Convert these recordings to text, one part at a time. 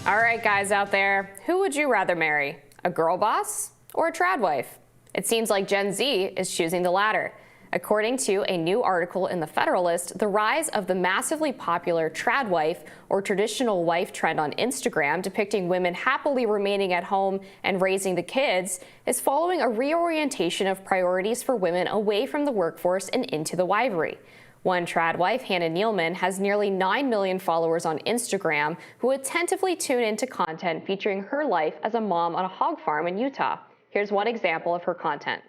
All right, guys out there, who would you rather marry? A girl boss or a trad wife? It seems like Gen Z is choosing the latter. According to a new article in The Federalist, the rise of the massively popular trad wife or traditional wife trend on Instagram depicting women happily remaining at home and raising the kids is following a reorientation of priorities for women away from the workforce and into the wifery. One trad wife, Hannah Nealman, has nearly 9 million followers on Instagram who attentively tune into content featuring her life as a mom on a hog farm in Utah. Here's one example of her content.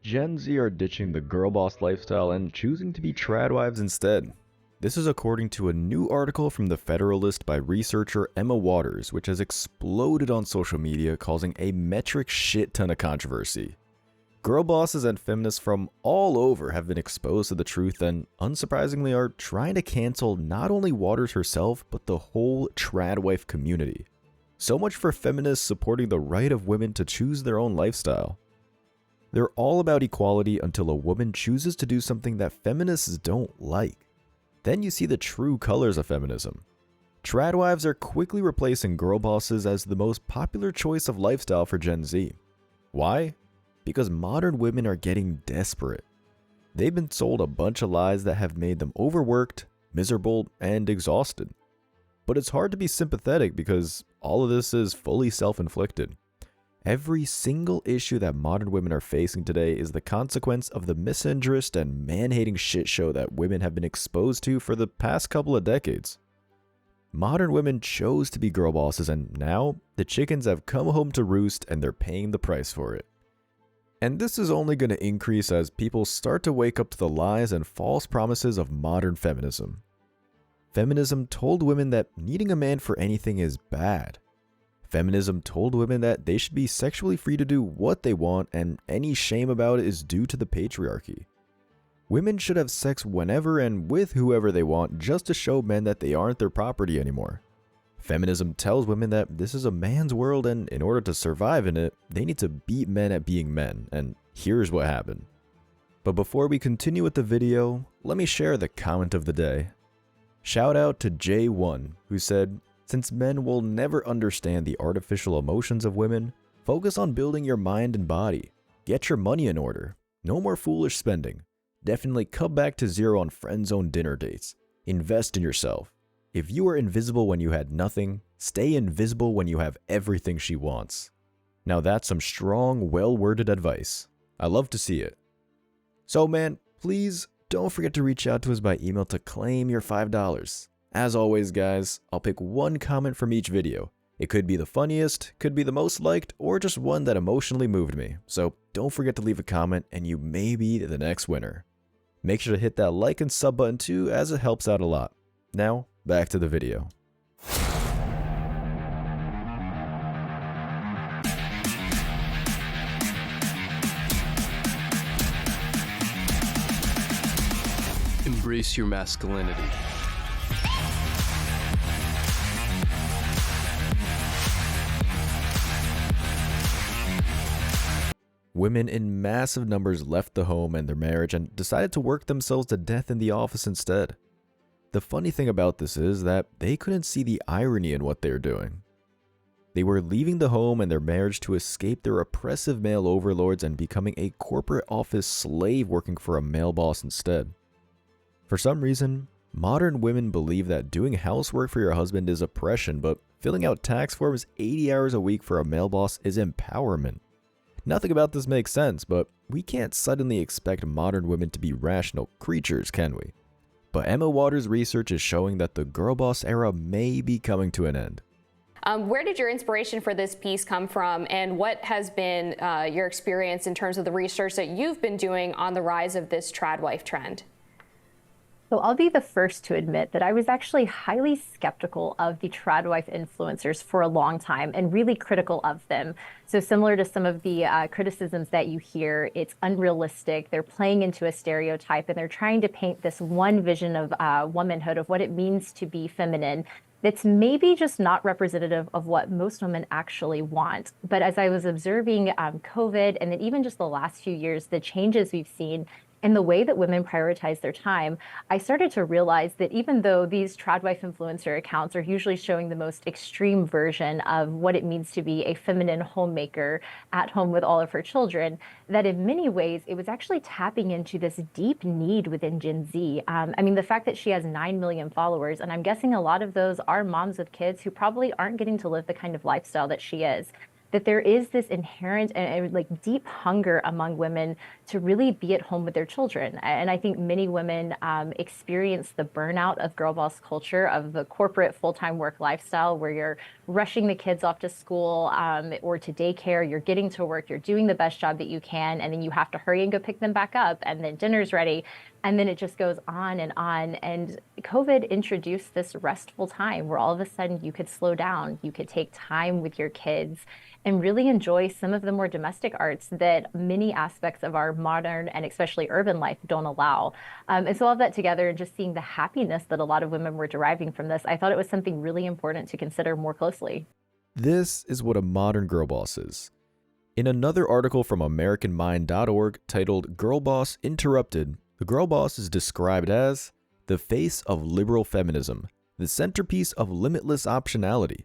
Gen Z are ditching the girl boss lifestyle and choosing to be tradwives instead. This is according to a new article from The Federalist by researcher Emma Waters, which has exploded on social media, causing a metric shit ton of controversy. Girl bosses and feminists from all over have been exposed to the truth and, unsurprisingly, are trying to cancel not only Waters herself, but the whole tradwife community. So much for feminists supporting the right of women to choose their own lifestyle. They're all about equality until a woman chooses to do something that feminists don't like. Then you see the true colors of feminism. Tradwives are quickly replacing girl bosses as the most popular choice of lifestyle for Gen Z. Why? Because modern women are getting desperate. They've been sold a bunch of lies that have made them overworked, miserable, and exhausted. But it's hard to be sympathetic because all of this is fully self-inflicted. Every single issue that modern women are facing today is the consequence of the misandrist and man-hating shit show that women have been exposed to for the past couple of decades. Modern women chose to be girl bosses, and now the chickens have come home to roost and they're paying the price for it. And this is only going to increase as people start to wake up to the lies and false promises of modern feminism. Feminism told women that needing a man for anything is bad. Feminism told women that they should be sexually free to do what they want and any shame about it is due to the patriarchy. Women should have sex whenever and with whoever they want just to show men that they aren't their property anymore. Feminism tells women that this is a man's world and in order to survive in it, they need to beat men at being men, and here's what happened. But before we continue with the video, let me share the comment of the day. Shout out to J1, who said, "Since men will never understand the artificial emotions of women, focus on building your mind and body. Get your money in order. No more foolish spending. Definitely cut back to zero on friend zone dinner dates. Invest in yourself. If you were invisible when you had nothing, stay invisible when you have everything she wants." Now that's some strong, well-worded advice. I love to see it. So man, please don't forget to reach out to us by email to claim your $5. As always, guys, I'll pick one comment from each video. It could be the funniest, could be the most liked, or just one that emotionally moved me. So don't forget to leave a comment and you may be the next winner. Make sure to hit that like and sub button too, as it helps out a lot. Now, back to the video. Embrace your masculinity. Women in massive numbers left the home and their marriage and decided to work themselves to death in the office instead. The funny thing about this is that they couldn't see the irony in what they were doing. They were leaving the home and their marriage to escape their oppressive male overlords and becoming a corporate office slave working for a male boss instead. For some reason, modern women believe that doing housework for your husband is oppression, but filling out tax forms 80 hours a week for a male boss is empowerment. Nothing about this makes sense, but we can't suddenly expect modern women to be rational creatures, can we? But Emma Waters' research is showing that the girl boss era may be coming to an end. Where did your inspiration for this piece come from, and what has been your experience in terms of the research that you've been doing on the rise of this tradwife trend? So I'll be the first to admit that I was actually highly skeptical of the TRADWIFE influencers for a long time and really critical of them. So similar to some of the criticisms that you hear, it's unrealistic. They're playing into a stereotype and they're trying to paint this one vision of womanhood, of what it means to be feminine. That's maybe just not representative of what most women actually want. But as I was observing COVID and then even just the last few years, the changes we've seen in the way that women prioritize their time, I started to realize that even though these TRADWIFE influencer accounts are usually showing the most extreme version of what it means to be a feminine homemaker at home with all of her children, that in many ways it was actually tapping into this deep need within Gen Z. I mean, the fact that she has 9 million followers, and I'm guessing a lot of those are moms with kids who probably aren't getting to live the kind of lifestyle that she is, that there is this inherent and like deep hunger among women to really be at home with their children. And I think many women experience the burnout of girl boss culture, of the corporate full-time work lifestyle where you're rushing the kids off to school or to daycare, you're getting to work, you're doing the best job that you can, and then you have to hurry and go pick them back up, and then dinner's ready. And then it just goes on and on. And COVID introduced this restful time where all of a sudden you could slow down, you could take time with your kids and really enjoy some of the more domestic arts that many aspects of our modern and especially urban life don't allow. And so all of that together and just seeing the happiness that a lot of women were deriving from this, I thought it was something really important to consider more closely. This is what a modern girl boss is. In another article from AmericanMind.org titled Girl Boss Interrupted, the girl boss is described as the face of liberal feminism, the centerpiece of limitless optionality.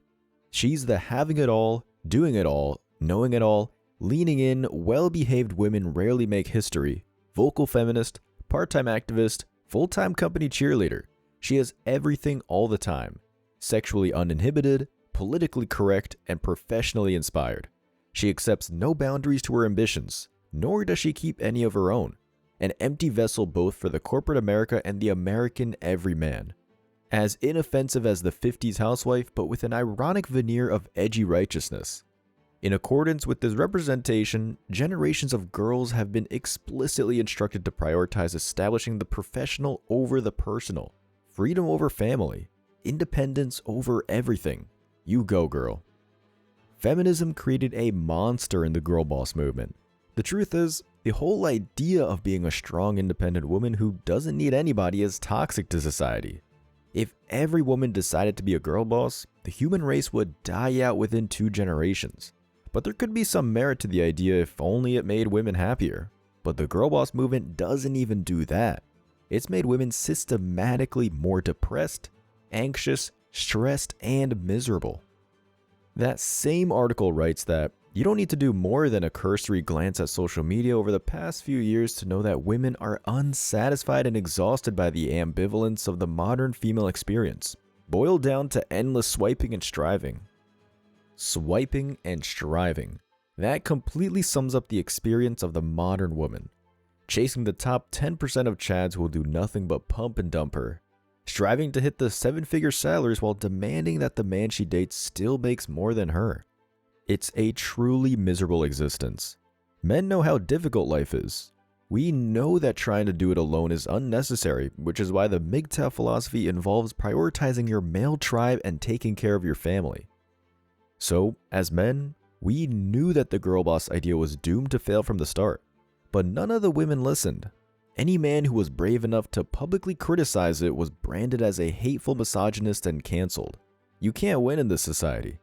She's the having it all, doing it all, knowing it all, leaning in, well-behaved women rarely make history, vocal feminist, part-time activist, full-time company cheerleader. She has everything all the time. Sexually uninhibited, politically correct, and professionally inspired. She accepts no boundaries to her ambitions, nor does she keep any of her own. An empty vessel both for the corporate America and the American everyman. As inoffensive as the 50s housewife, but with an ironic veneer of edgy righteousness. In accordance with this representation, generations of girls have been explicitly instructed to prioritize establishing the professional over the personal, freedom over family, independence over everything. You go, girl. Feminism created a monster in the girl boss movement. The truth is, the whole idea of being a strong, independent woman who doesn't need anybody is toxic to society. If every woman decided to be a girl boss, the human race would die out within 2 generations. But there could be some merit to the idea if only it made women happier. But the girl boss movement doesn't even do that. It's made women systematically more depressed, anxious, stressed, and miserable. That same article writes that you don't need to do more than a cursory glance at social media over the past few years to know that women are unsatisfied and exhausted by the ambivalence of the modern female experience, boiled down to endless swiping and striving. Swiping and striving. That completely sums up the experience of the modern woman. Chasing the top 10% of chads who will do nothing but pump and dump her. Striving to hit the 7-figure salaries while demanding that the man she dates still makes more than her. It's a truly miserable existence. Men know how difficult life is. We know that trying to do it alone is unnecessary, which is why the MGTOW philosophy involves prioritizing your male tribe and taking care of your family. So, as men, we knew that the girl boss idea was doomed to fail from the start, but none of the women listened. Any man who was brave enough to publicly criticize it was branded as a hateful misogynist and canceled. You can't win in this society.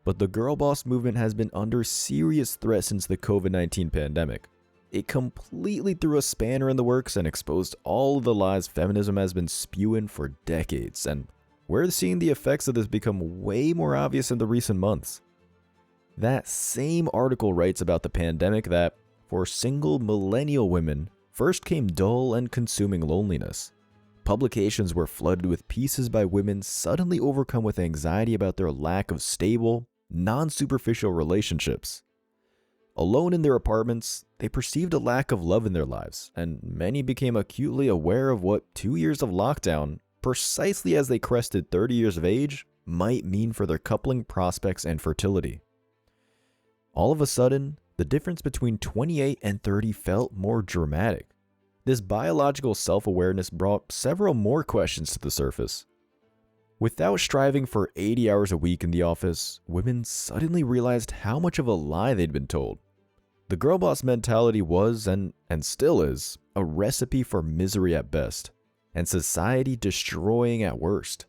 But the girl boss movement has been under serious threat since the COVID-19 pandemic. It completely threw a spanner in the works and exposed all of the lies feminism has been spewing for decades, and we're seeing the effects of this become way more obvious in the recent months. That same article writes about the pandemic that, for single millennial women, first came dull and consuming loneliness. Publications were flooded with pieces by women suddenly overcome with anxiety about their lack of stable, non-superficial relationships. Alone in their apartments, they perceived a lack of love in their lives, and many became acutely aware of what 2 years of lockdown, precisely as they crested 30 years of age, might mean for their coupling prospects and fertility. All of a sudden, the difference between 28 and 30 felt more dramatic. This biological self-awareness brought several more questions to the surface. Without striving for 80 hours a week in the office, women suddenly realized how much of a lie they'd been told. The girl boss mentality was, and still is, a recipe for misery at best, and society destroying at worst.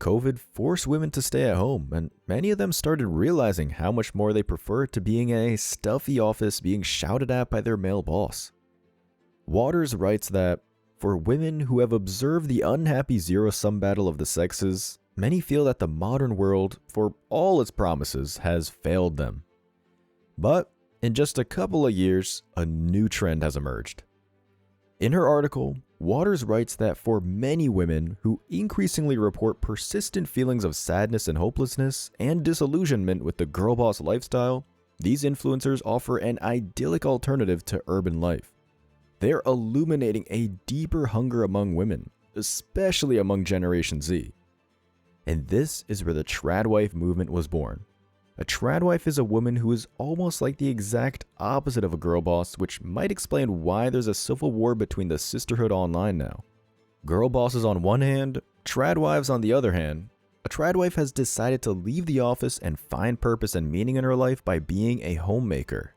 COVID forced women to stay at home, and many of them started realizing how much more they prefer to being in a stuffy office being shouted at by their male boss. Waters writes that, for women who have observed the unhappy zero-sum battle of the sexes, many feel that the modern world, for all its promises, has failed them. But in just a couple of years, a new trend has emerged. In her article, Waters writes that for many women who increasingly report persistent feelings of sadness and hopelessness and disillusionment with the girl boss lifestyle, these influencers offer an idyllic alternative to urban life. They're illuminating a deeper hunger among women, especially among Generation Z. And this is where the TRADWIFE movement was born. A TRADWIFE is a woman who is almost like the exact opposite of a girl boss, which might explain why there's a civil war between the sisterhood online now. Girl bosses on one hand, TRADWIFEs on the other hand. A TRADWIFE has decided to leave the office and find purpose and meaning in her life by being a homemaker.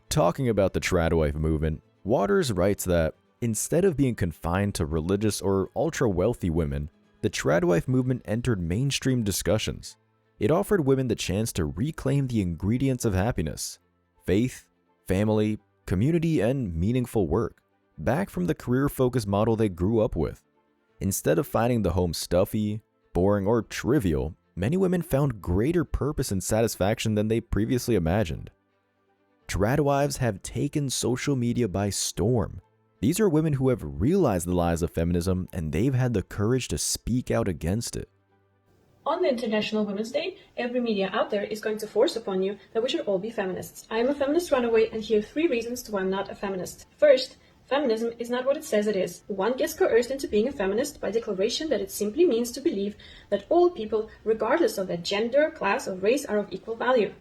Talking about the TRADWIFE movement, Waters writes that, instead of being confined to religious or ultra-wealthy women, the TRADWIFE movement entered mainstream discussions. It offered women the chance to reclaim the ingredients of happiness: faith, family, community, and meaningful work, back from the career-focused model they grew up with. Instead of finding the home stuffy, boring, or trivial, many women found greater purpose and satisfaction than they previously imagined. TRADWIFEs have taken social media by storm. These are women who have realized the lies of feminism, and they've had the courage to speak out against it. On the International Women's Day, every media out there is going to force upon you that we should all be feminists. I am a feminist runaway, and here are 3 reasons why I'm not a feminist. First, feminism is not what it says it is. One gets coerced into being a feminist by declaration that it simply means to believe that all people, regardless of their gender, class, or race, are of equal value.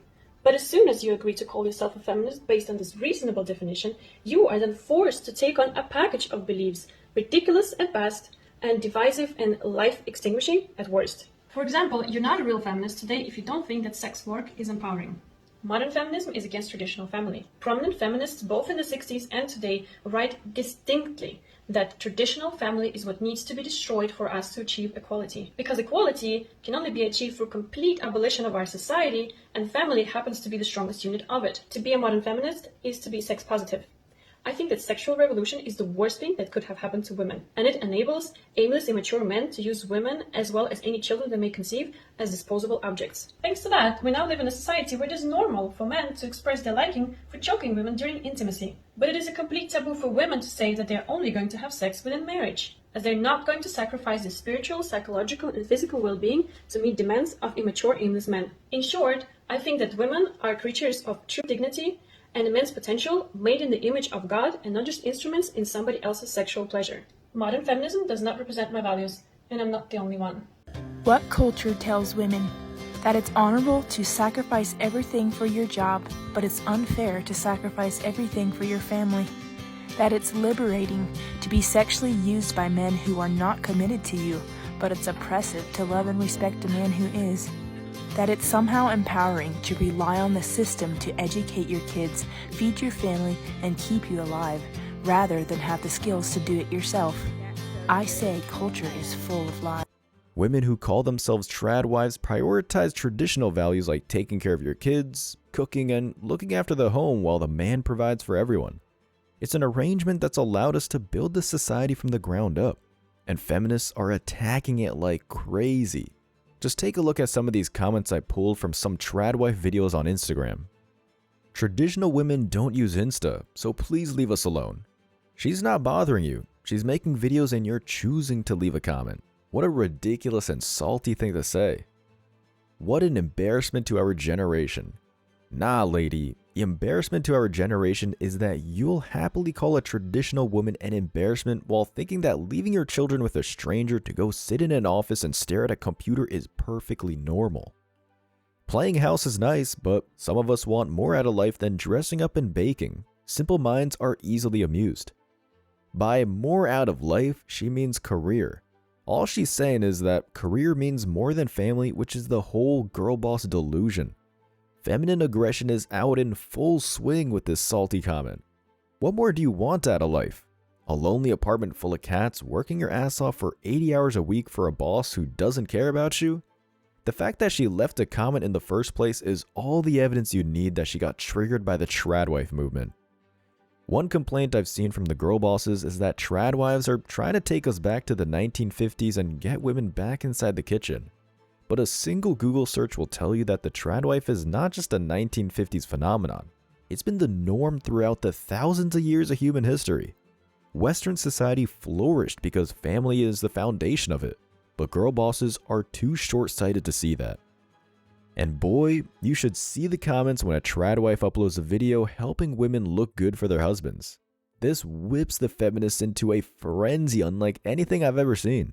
But as soon as you agree to call yourself a feminist based on this reasonable definition, you are then forced to take on a package of beliefs, ridiculous at best, and divisive and life-extinguishing at worst. For example, you're not a real feminist today if you don't think that sex work is empowering. Modern feminism is against traditional family. Prominent feminists, both in the 60s and today, write distinctly that traditional family is what needs to be destroyed for us to achieve equality. Because equality can only be achieved through complete abolition of our society, and family happens to be the strongest unit of it. To be a modern feminist is to be sex positive. I think that sexual revolution is the worst thing that could have happened to women, and it enables aimless, immature men to use women, as well as any children they may conceive, as disposable objects. Thanks to that, we now live in a society where it is normal for men to express their liking for choking women during intimacy. But it is a complete taboo for women to say that they are only going to have sex within marriage, as they're not going to sacrifice their spiritual, psychological, and physical well-being to meet demands of immature, aimless men. In short, I think that women are creatures of true dignity and immense potential, made in the image of God and not just instruments in somebody else's sexual pleasure. Modern feminism does not represent my values, and I'm not the only one. What culture tells women that it's honorable to sacrifice everything for your job, but it's unfair to sacrifice everything for your family? That it's liberating to be sexually used by men who are not committed to you, but it's oppressive to love and respect a man who is? That it's somehow empowering to rely on the system to educate your kids, feed your family, and keep you alive, rather than have the skills to do it yourself? I say culture is full of lies. Women who call themselves TRADWIFEs prioritize traditional values like taking care of your kids, cooking, and looking after the home while the man provides for everyone. It's an arrangement that's allowed us to build this society from the ground up, and feminists are attacking it like crazy. Just take a look at some of these comments I pulled from some TRADWIFE videos on Instagram. Traditional women don't use Insta, so please leave us alone. She's not bothering you. She's making videos and you're choosing to leave a comment. What a ridiculous and salty thing to say. What an embarrassment to our generation. Nah, lady, the embarrassment to our generation is that you'll happily call a traditional woman an embarrassment while thinking that leaving your children with a stranger to go sit in an office and stare at a computer is perfectly normal. Playing house is nice, but some of us want more out of life than dressing up and baking. Simple minds are easily amused. By more out of life, she means career. All she's saying is that career means more than family, which is the whole girl boss delusion. Feminine aggression is out in full swing with this salty comment. What more do you want out of life? A lonely apartment full of cats working your ass off for 80 hours a week for a boss who doesn't care about you? The fact that she left a comment in the first place is all the evidence you need that she got triggered by the TRADWIFE movement. One complaint I've seen from the girl bosses is that tradwives are trying to take us back to the 1950s and get women back inside the kitchen. But a single Google search will tell you that the tradwife is not just a 1950s phenomenon. It's been the norm throughout the thousands of years of human history. Western society flourished because family is the foundation of it, but girl bosses are too short-sighted to see that. And boy, you should see the comments when a tradwife uploads a video helping women look good for their husbands. This whips the feminists into a frenzy unlike anything I've ever seen.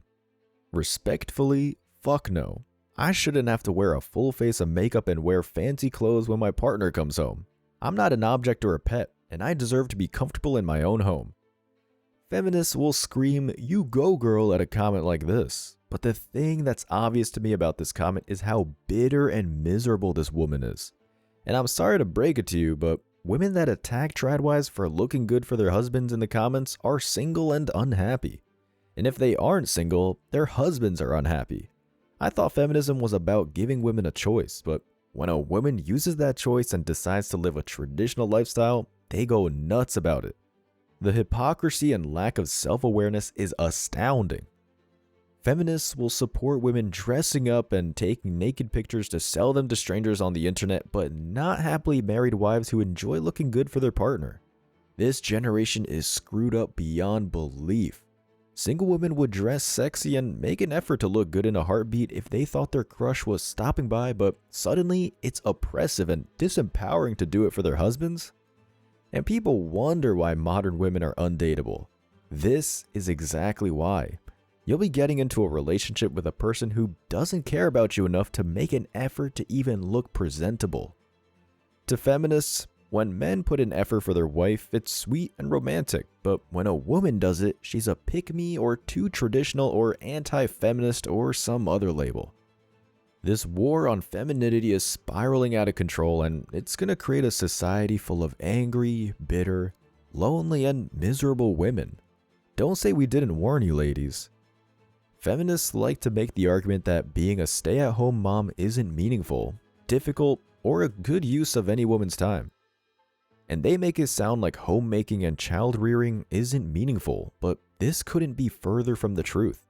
Respectfully, fuck no. I shouldn't have to wear a full face of makeup and wear fancy clothes when my partner comes home. I'm not an object or a pet, and I deserve to be comfortable in my own home. Feminists will scream, "You go girl," at a comment like this. But the thing that's obvious to me about this comment is how bitter and miserable this woman is. And I'm sorry to break it to you, but women that attack tradwives for looking good for their husbands in the comments are single and unhappy. And if they aren't single, their husbands are unhappy. I thought feminism was about giving women a choice, but when a woman uses that choice and decides to live a traditional lifestyle, they go nuts about it. The hypocrisy and lack of self-awareness is astounding. Feminists will support women dressing up and taking naked pictures to sell them to strangers on the internet, but not happily married wives who enjoy looking good for their partner. This generation is screwed up beyond belief. Single women would dress sexy and make an effort to look good in a heartbeat if they thought their crush was stopping by, but suddenly it's oppressive and disempowering to do it for their husbands. And people wonder why modern women are undateable. This is exactly why. You'll be getting into a relationship with a person who doesn't care about you enough to make an effort to even look presentable. To feminists, when men put in effort for their wife, it's sweet and romantic, but when a woman does it, she's a pick-me or too traditional or anti-feminist or some other label. This war on femininity is spiraling out of control, and it's gonna create a society full of angry, bitter, lonely, and miserable women. Don't say we didn't warn you, ladies. Feminists like to make the argument that being a stay-at-home mom isn't meaningful, difficult, or a good use of any woman's time. And they make it sound like homemaking and child-rearing isn't meaningful, but this couldn't be further from the truth.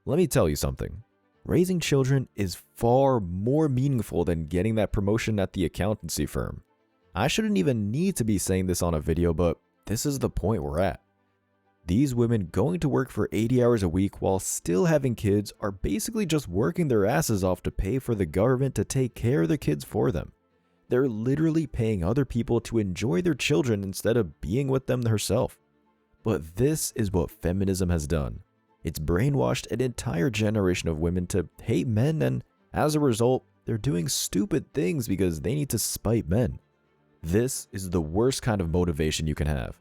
Let me tell you something. Raising children is far more meaningful than getting that promotion at the accountancy firm. I shouldn't even need to be saying this on a video, but this is the point we're at. These women going to work for 80 hours a week while still having kids are basically just working their asses off to pay for the government to take care of their kids for them. They're literally paying other people to enjoy their children instead of being with them herself. But this is what feminism has done. It's brainwashed an entire generation of women to hate men, and as a result, they're doing stupid things because they need to spite men. This is the worst kind of motivation you can have.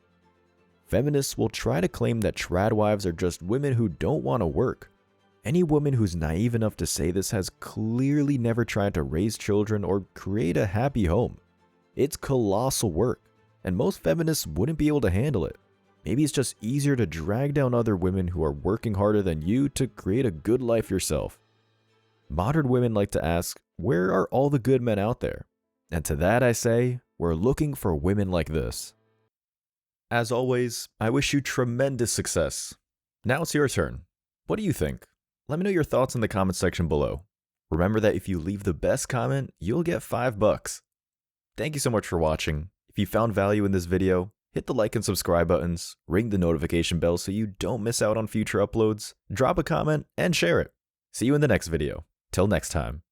Feminists will try to claim that tradwives are just women who don't want to work. Any woman who's naive enough to say this has clearly never tried to raise children or create a happy home. It's colossal work, and most feminists wouldn't be able to handle it. Maybe it's just easier to drag down other women who are working harder than you to create a good life yourself. Modern women like to ask, where are all the good men out there? And to that I say, we're looking for women like this. As always, I wish you tremendous success. Now it's your turn. What do you think? Let me know your thoughts in the comment section below. Remember that if you leave the best comment, you'll get $5. Thank you so much for watching. If you found value in this video, hit the like and subscribe buttons, ring the notification bell so you don't miss out on future uploads, drop a comment, and share it. See you in the next video. Till next time.